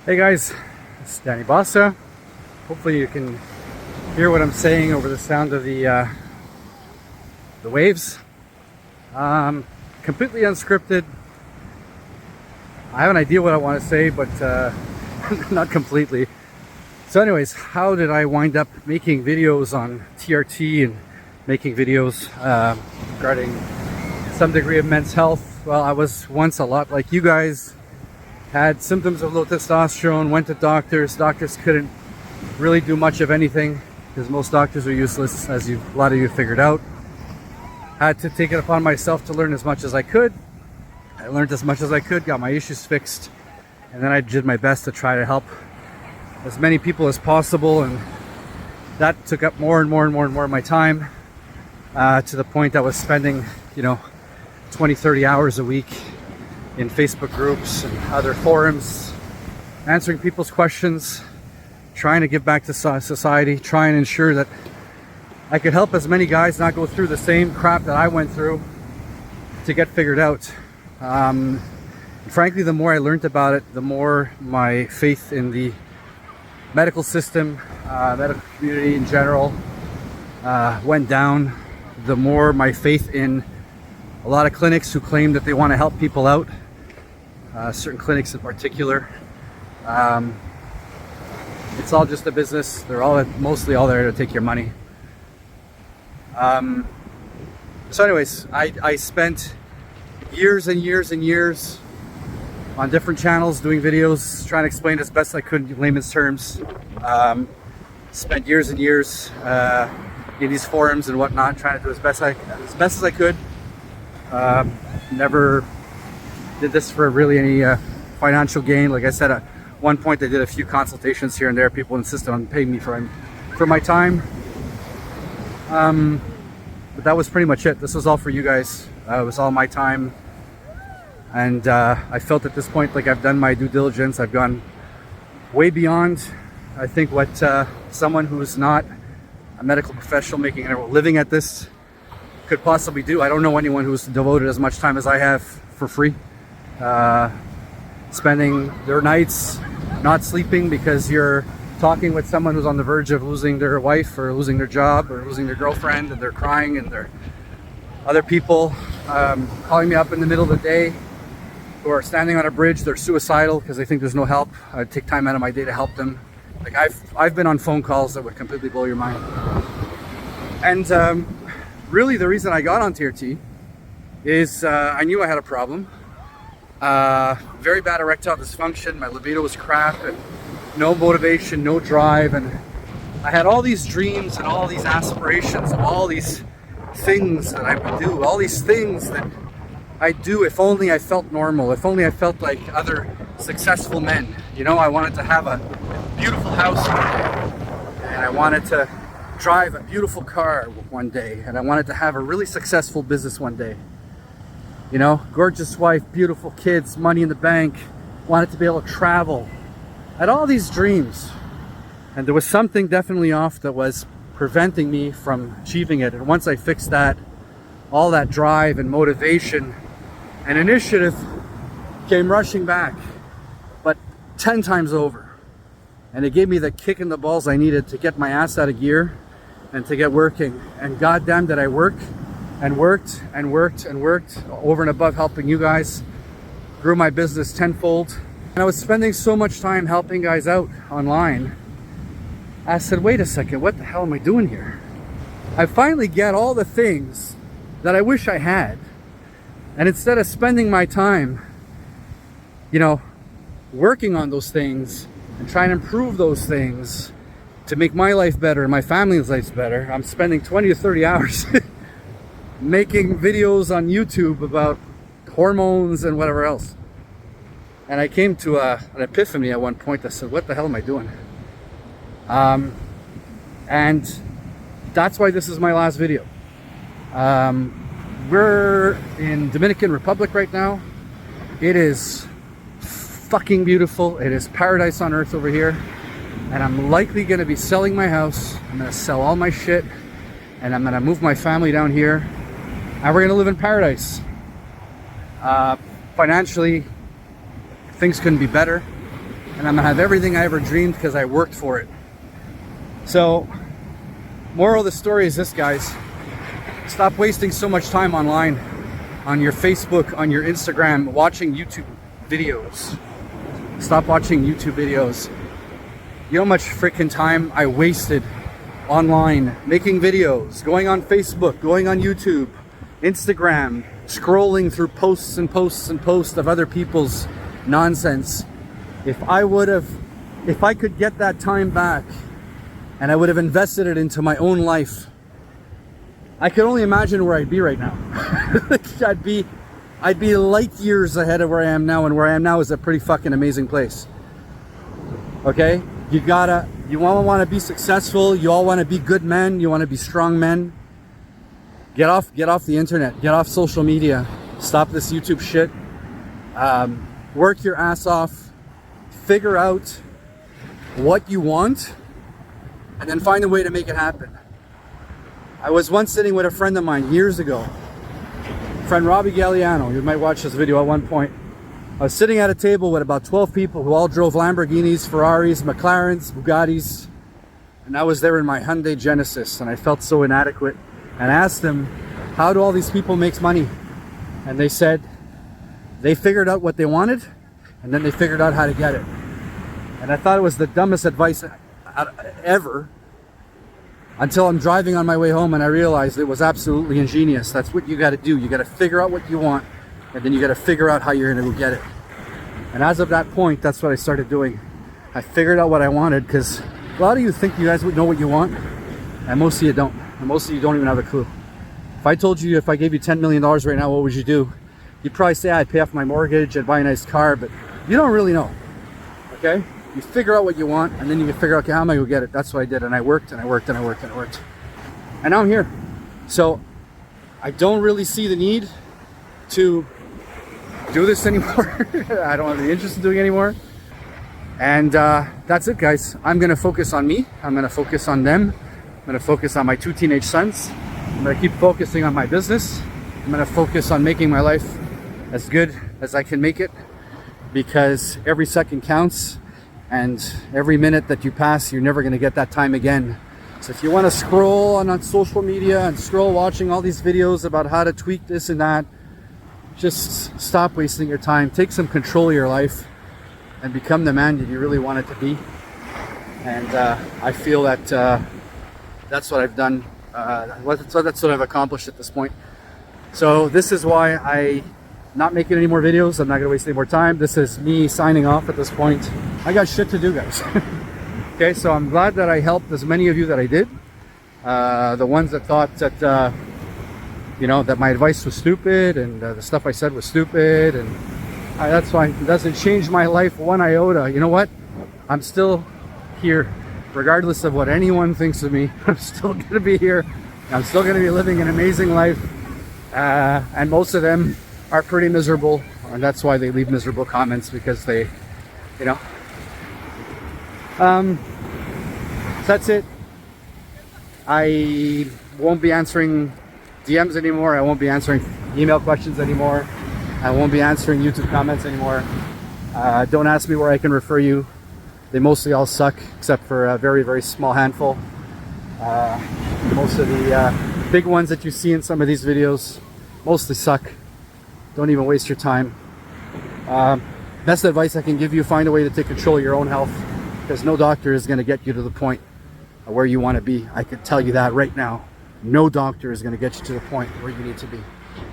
Hey guys, it's Danny Bossa. Hopefully you can hear what I'm saying over the sound of the waves. Completely unscripted. I have an idea what I want to say, but not completely. So anyways, how did I wind up making videos on TRT and making videos regarding some degree of men's health? Well, I was once a lot like you guys. Had symptoms of low testosterone, went to doctors. Doctors couldn't really do much of anything because most doctors are useless, as a lot of you figured out. Had to take it upon myself to learn as much as I could. I learned as much as I could, got my issues fixed, and then I did my best to try to help as many people as possible, and that took up more and more of my time, to the point I was spending 20-30 hours a week in Facebook groups and other forums, answering people's questions, trying to give back to society, trying to ensure that I could help as many guys not go through the same crap that I went through to get figured out. Frankly, the more I learned about it, the more my faith in the medical system, medical community in general, went down. The more my faith in a lot of clinics who claim that they want to help people out, certain clinics in particular. It's all just a business. They're mostly all there to take your money. So anyways, I spent years and years on different channels doing videos, trying to explain as best I could in layman's terms. Spent years and years in these forums and whatnot, trying to do as best as I could. Never did this for really any financial gain. Like I said, at one point I did a few consultations here and there. People insisted on paying me for my time. But that was pretty much it. This was all for you guys. It was all my time. And I felt at this point like I've done my due diligence. I've gone way beyond, I think, what someone who's not a medical professional making a living at this could possibly do. I don't know anyone who's devoted as much time as I have for free, spending their nights not sleeping because you're talking with someone who's on the verge of losing their wife or losing their job or losing their girlfriend, and they're crying, and there are other people calling me up in the middle of the day who are standing on a bridge. They're suicidal because they think there's no help. I take time out of my day to help them. Like I've been on phone calls that would completely blow your mind. And really the reason I got on TRT is I knew I had a problem. Very bad erectile dysfunction. My libido was crap, and no motivation, no drive, and I had all these dreams and all these aspirations of all these things that I would do, all these things that I'd do if only I felt normal, if only I felt like other successful men. I wanted to have a beautiful house one day, and I wanted to drive a beautiful car one day, and I wanted to have a really successful business one day. Gorgeous wife, beautiful kids, money in the bank, wanted to be able to travel. I had all these dreams, and there was something definitely off that was preventing me from achieving it. And once I fixed that, all that drive and motivation and initiative came rushing back, but 10 times over. And it gave me the kick in the balls I needed to get my ass out of gear and to get working. And goddamn did I work and worked over and above helping you guys. Grew my business tenfold. And I was spending so much time helping guys out online. I said, wait a second, what the hell am I doing here? I finally get all the things that I wish I had. And instead of spending my time, working on those things and trying to improve those things to make my life better and my family's life better, I'm spending 20 to 30 hours making videos on YouTube about hormones and whatever else. And I came to an epiphany at one point. I said, what the hell am I doing? And that's why this is my last video. We're in Dominican Republic right now. It is fucking beautiful. It is paradise on earth over here. And I'm likely going to be selling my house. I'm going to sell all my shit, and I'm going to move my family down here, and we're going to live in paradise. Financially, things couldn't be better. and I'm gonna have everything I ever dreamed because I worked for it. So, moral of the story is this, guys. Stop wasting so much time online, on your Facebook, on your Instagram, watching YouTube videos. Stop watching YouTube videos. You know how much freaking time I wasted online making videos, going on Facebook, going on YouTube, Instagram, scrolling through posts and posts and posts of other people's nonsense. If I could get that time back and I would have invested it into my own life, I could only imagine where I'd be right now. I'd be light years ahead of where I am now, and where I am now is a pretty fucking amazing place. Okay? You all want to be successful, you all want to be good men, you want to be strong men. Get off the internet, get off social media, stop this YouTube shit. Work your ass off, figure out what you want, and then find a way to make it happen. I was once sitting with a friend of mine years ago, friend Robbie Galliano. You might watch this video at one point. I was sitting at a table with about 12 people who all drove Lamborghinis, Ferraris, McLarens, Bugattis, and I was there in my Hyundai Genesis, and I felt so inadequate, and I asked them, how do all these people make money? And they said they figured out what they wanted, and then they figured out how to get it. And I thought it was the dumbest advice ever, until I'm driving on my way home and I realized it was absolutely ingenious. That's what you got to do. You got to figure out what you want, and then you got to figure out how you're going to go get it. And as of that point, that's what I started doing. I figured out what I wanted, because a lot of you think you guys would know what you want, and most of you don't. And most of you don't even have a clue. If I told you, if I gave you $10 million right now, what would you do? You'd probably say, I'd pay off my mortgage, I'd buy a nice car, but you don't really know. Okay? You figure out what you want, and then you can figure out, okay, how am I going to get it? That's what I did, and I worked, and I worked, and I worked, and I worked. And now I'm here. So I don't really see the need to do this anymore. I don't have any interest in doing it anymore. And that's it, guys. I'm going to focus on me. I'm going to focus on them. I'm going to focus on my 2 teenage sons. I'm going to keep focusing on my business. I'm going to focus on making my life as good as I can make it, because every second counts. And every minute that you pass, you're never going to get that time again. So if you want to scroll on social media and scroll watching all these videos about how to tweak this and that, just stop wasting your time. Take some control of your life and become the man that you really want it to be. And I feel that that's what I've done. That's what I've accomplished at this point. So this is why I'm not making any more videos. I'm not going to waste any more time. This is me signing off at this point. I got shit to do, guys. Okay, so I'm glad that I helped as many of you that I did. The ones that thought that, that my advice was stupid, and the stuff I said was stupid, and that's fine. It doesn't change my life one iota. You know what? I'm still here. Regardless of what anyone thinks of me, I'm still going to be here. I'm still going to be living an amazing life. And most of them are pretty miserable. And that's why they leave miserable comments, because they, so that's it. I won't be answering DMs anymore. I won't be answering email questions anymore. I won't be answering YouTube comments anymore. Don't ask me where I can refer you. They mostly all suck, except for a very, very small handful. Most of the big ones that you see in some of these videos mostly suck. Don't even waste your time. Best advice I can give you, find a way to take control of your own health, because no doctor is going to get you to the point where you want to be. I can tell you that right now. No doctor is going to get you to the point where you need to be.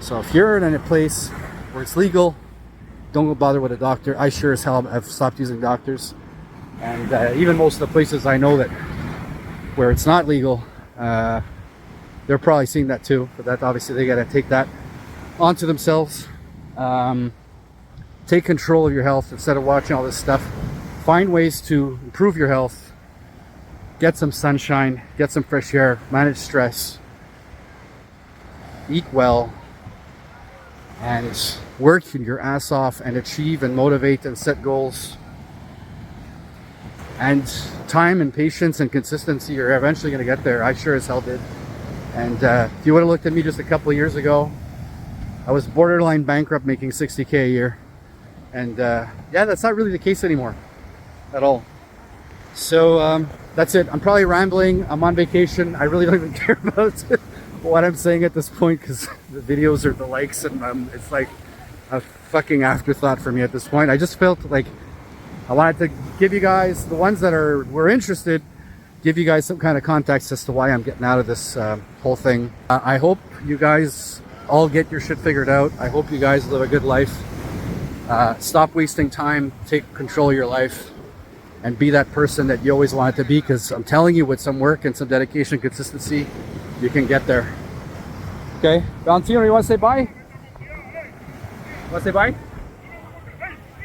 So if you're in a place where it's legal, don't go bother with a doctor. I sure as hell have stopped using doctors. And even most of the places I know that where it's not legal, they're probably seeing that too. But that obviously they got to take that onto themselves. Take control of your health instead of watching all this stuff. Find ways to improve your health. Get some sunshine, get some fresh air, manage stress, eat well, and work your ass off and achieve and motivate and set goals. And time and patience and consistency, you're eventually going to get there. I sure as hell did. And if you would have looked at me just a couple of years ago, I was borderline bankrupt, making $60K a year. And yeah, that's not really the case anymore. at all. So that's it. I'm probably rambling. I'm on vacation. I really don't even care about what I'm saying at this point because the videos are the likes, and it's like a fucking afterthought for me at this point. I just felt like I wanted to give you guys, the ones that were interested, give you guys some kind of context as to why I'm getting out of this whole thing. I hope you guys all get your shit figured out. I hope you guys live a good life. Stop wasting time, take control of your life, and be that person that you always wanted to be, because I'm telling you, with some work and some dedication and consistency, you can get there. Okay, Valentino, you want to say bye? Want to say bye?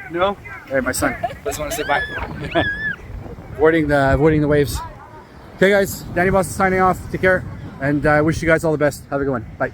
No? Hey, my son doesn't want to say bye. avoiding the waves. Okay guys, Danny Bossa signing off. Take care, and I wish you guys all the best. Have a good one. Bye.